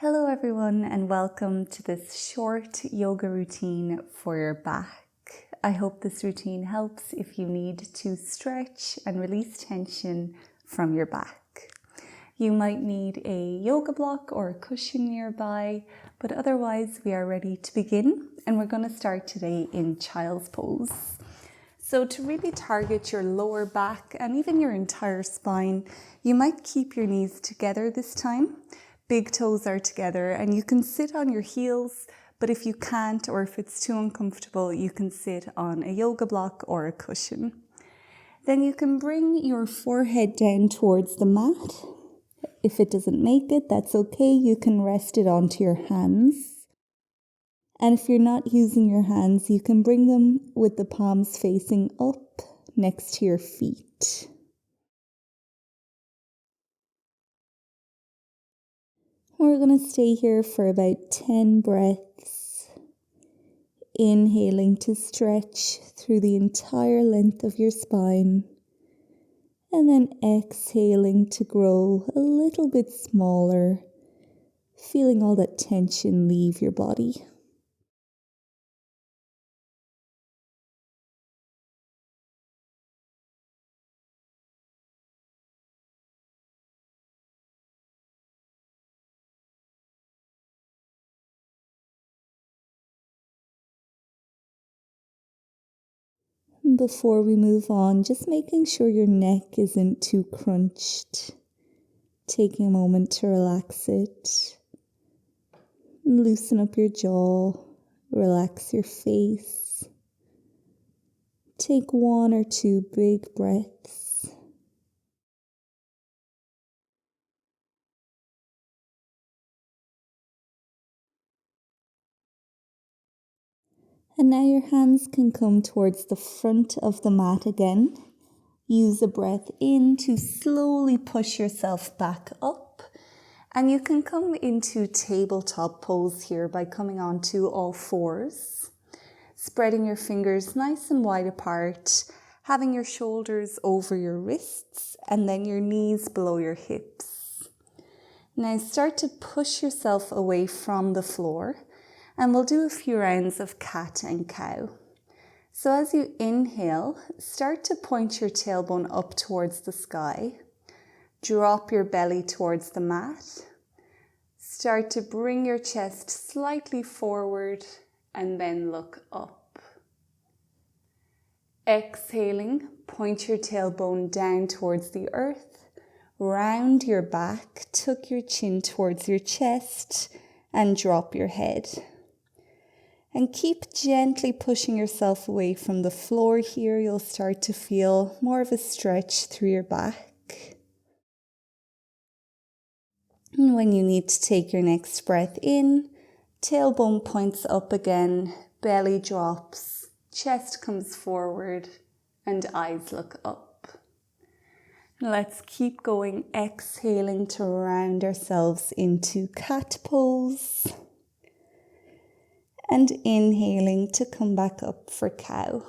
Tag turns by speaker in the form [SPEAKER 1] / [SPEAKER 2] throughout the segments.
[SPEAKER 1] Hello everyone and welcome to this short yoga routine for your back. I hope this routine helps if you need to stretch and release tension from your back. You might need a yoga block or a cushion nearby, but otherwise we are ready to begin, and we're going to start today in child's pose. So to really target your lower back and even your entire spine, you might keep your knees together this time. Big toes are together and you can sit on your heels, but if you can't or if it's too uncomfortable, you can sit on a yoga block or a cushion. Then you can bring your forehead down towards the mat. If it doesn't make it, that's okay. You can rest it onto your hands. And if you're not using your hands, you can bring them with the palms facing up next to your feet. We're going to stay here for about 10 breaths, inhaling to stretch through the entire length of your spine, and then exhaling to grow a little bit smaller, feeling all that tension leave your body. Before we move on, just making sure your neck isn't too crunched. Taking a moment to relax it. Loosen up your jaw. Relax your face. Take 1 or 2 big breaths. And now your hands can come towards the front of the mat again. Use a breath in to slowly push yourself back up. And you can come into tabletop pose here by coming onto all fours. Spreading your fingers nice and wide apart. Having your shoulders over your wrists and then your knees below your hips. Now start to push yourself away from the floor. And we'll do a few rounds of cat and cow. So as you inhale, start to point your tailbone up towards the sky. Drop your belly towards the mat. Start to bring your chest slightly forward and then look up. Exhaling, point your tailbone down towards the earth. Round your back, tuck your chin towards your chest and drop your head. And keep gently pushing yourself away from the floor here. You'll start to feel more of a stretch through your back. And when you need to take your next breath in, tailbone points up again, belly drops, chest comes forward, and eyes look up. Let's keep going, exhaling to round ourselves into cat pose. And inhaling to come back up for cow.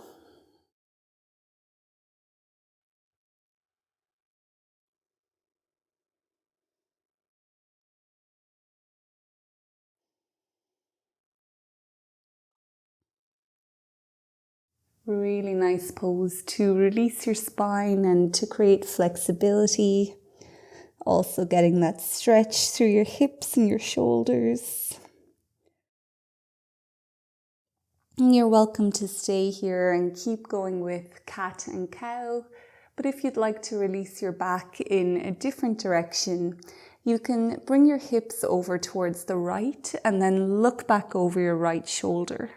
[SPEAKER 1] Really nice pose to release your spine and to create flexibility. Also getting that stretch through your hips and your shoulders. And you're welcome to stay here and keep going with cat and cow. But if you'd like to release your back in a different direction, you can bring your hips over towards the right and then look back over your right shoulder.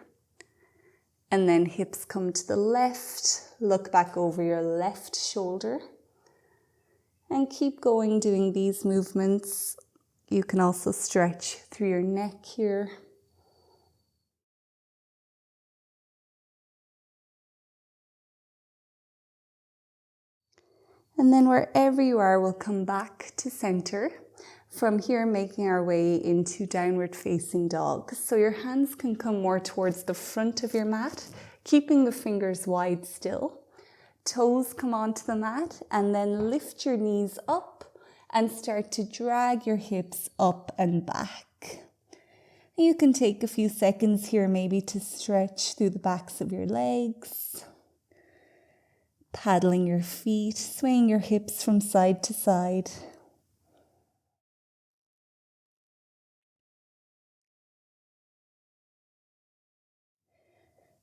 [SPEAKER 1] And then hips come to the left, look back over your left shoulder. And keep going doing these movements. You can also stretch through your neck here. And then wherever you are, we'll come back to center. From here, making our way into downward facing dog. So your hands can come more towards the front of your mat, keeping the fingers wide still. Toes come onto the mat and then lift your knees up and start to drag your hips up and back. You can take a few seconds here maybe to stretch through the backs of your legs, paddling your feet, swaying your hips from side to side.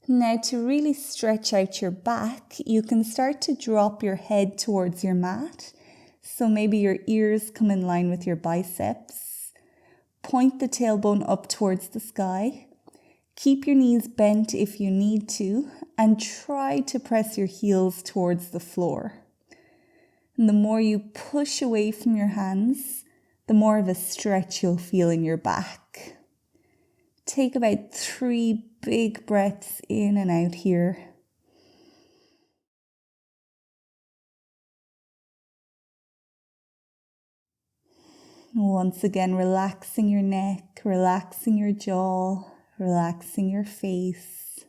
[SPEAKER 1] Now to really stretch out your back, you can start to drop your head towards your mat. So maybe your ears come in line with your biceps. Point the tailbone up towards the sky. Keep your knees bent if you need to, and try to press your heels towards the floor. And the more you push away from your hands, the more of a stretch you'll feel in your back. Take about 3 big breaths in and out here. Once again, relaxing your neck, relaxing your jaw, relaxing your face.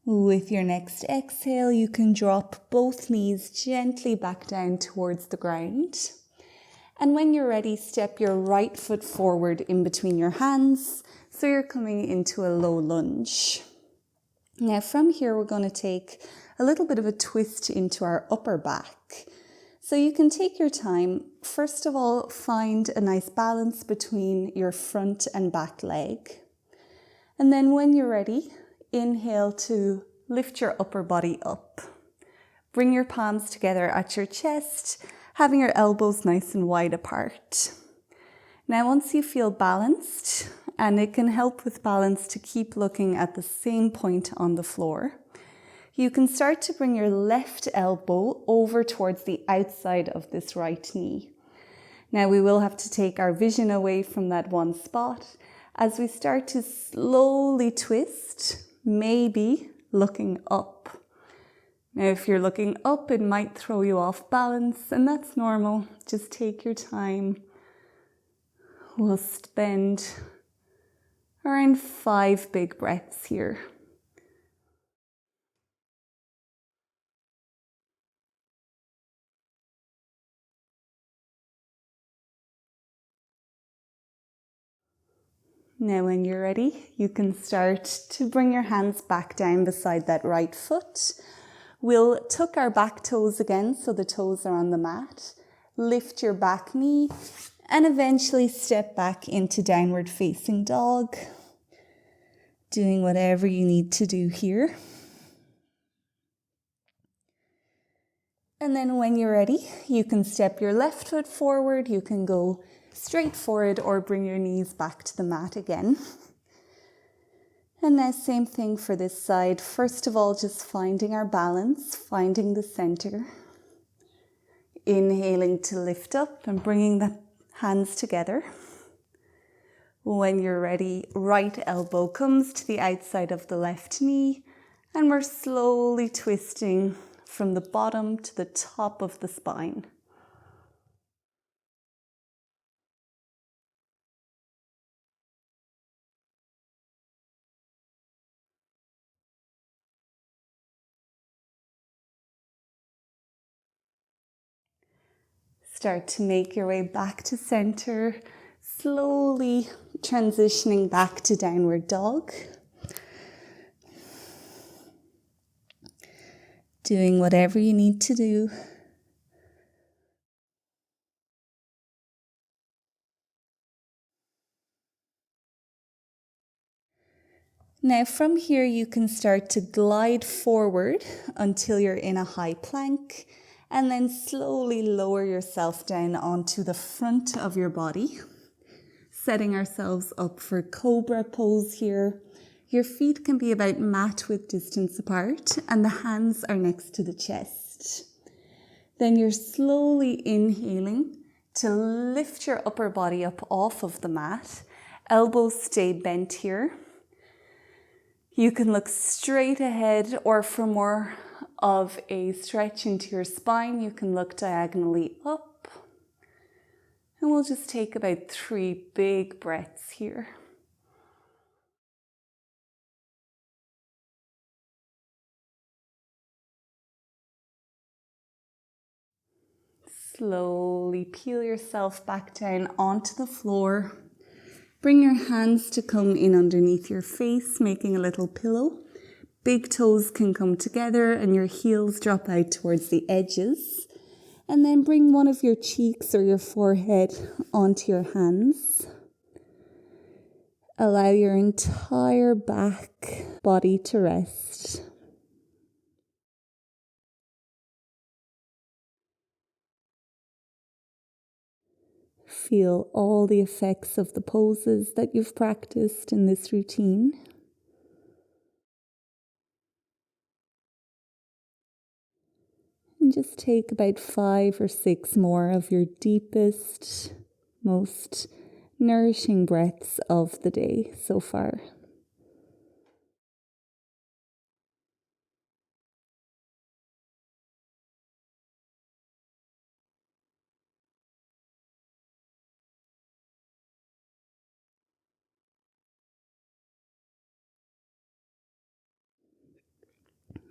[SPEAKER 1] With your next exhale, you can drop both knees gently back down towards the ground. And when you're ready, step your right foot forward in between your hands, so you're coming into a low lunge. Now from here, we're going to take a little bit of a twist into our upper back. So you can take your time. First of all, find a nice balance between your front and back leg. And then when you're ready, inhale to lift your upper body up. Bring your palms together at your chest, having your elbows nice and wide apart. Now once you feel balanced, and it can help with balance to keep looking at the same point on the floor, you can start to bring your left elbow over towards the outside of this right knee. Now we will have to take our vision away from that one spot as we start to slowly twist, maybe looking up. Now if you're looking up, it might throw you off balance, and that's normal. Just take your time. We'll spend around 5 big breaths here. Now when you're ready, you can start to bring your hands back down beside that right foot. We'll tuck our back toes again, so the toes are on the mat. Lift your back knee and eventually step back into downward facing dog. Doing whatever you need to do here. And then when you're ready, you can step your left foot forward. You can go straight forward or bring your knees back to the mat again. And now same thing for this side. First of all, just finding our balance, finding the center. Inhaling to lift up and bringing the hands together. When you're ready, right elbow comes to the outside of the left knee, and we're slowly twisting from the bottom to the top of the spine. Start to make your way back to center, slowly transitioning back to downward dog. Doing whatever you need to do. Now from here you can start to glide forward until you're in a high plank, and then slowly lower yourself down onto the front of your body, setting ourselves up for Cobra Pose here. Your feet can be about mat width distance apart, and the hands are next to the chest. Then you're slowly inhaling to lift your upper body up off of the mat. Elbows stay bent here. You can look straight ahead, or for more of a stretch into your spine, you can look diagonally up. And we'll just take about 3 big breaths here. slowly peel yourself back down onto the floor. Bring your hands to come in underneath your face, making a little pillow. Big toes can come together and your heels drop out towards the edges. And then bring one of your cheeks or your forehead onto your hands. Allow your entire back body to rest. Feel all the effects of the poses that you've practiced in this routine. And just take about 5 or 6 more of your deepest, most nourishing breaths of the day so far.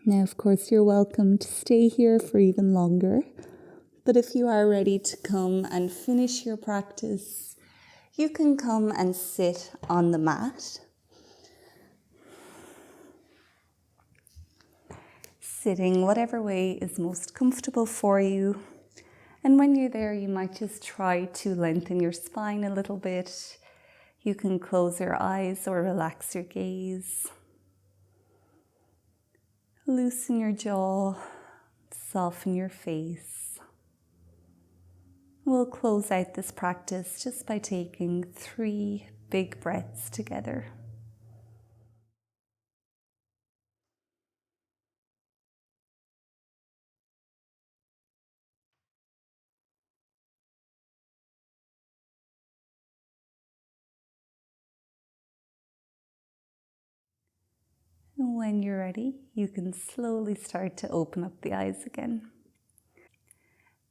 [SPEAKER 1] Now, of course, you're welcome to stay here for even longer. But if you are ready to come and finish your practice, you can come and sit on the mat. Sitting whatever way is most comfortable for you. And when you're there, you might just try to lengthen your spine a little bit. You can close your eyes or relax your gaze. Loosen your jaw, soften your face. We'll close out this practice just by taking 3 big breaths together. And when you're ready, you can slowly start to open up the eyes again.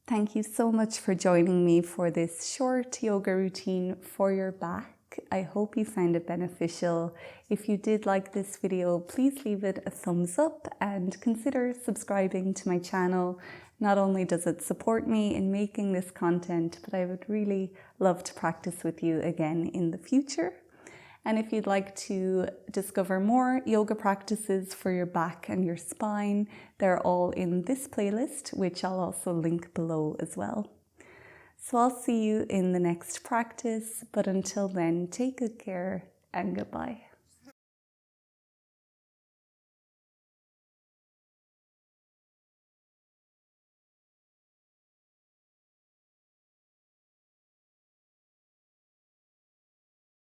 [SPEAKER 1] Thank you so much for joining me for this short yoga routine for your back. I hope you found it beneficial. If you did like this video, please leave it a thumbs up and consider subscribing to my channel. Not only does it support me in making this content, but I would really love to practice with you again in the future. And if you'd like to discover more yoga practices for your back and your spine, they're all in this playlist, which I'll also link below as well. So I'll see you in the next practice, but until then, take good care and goodbye.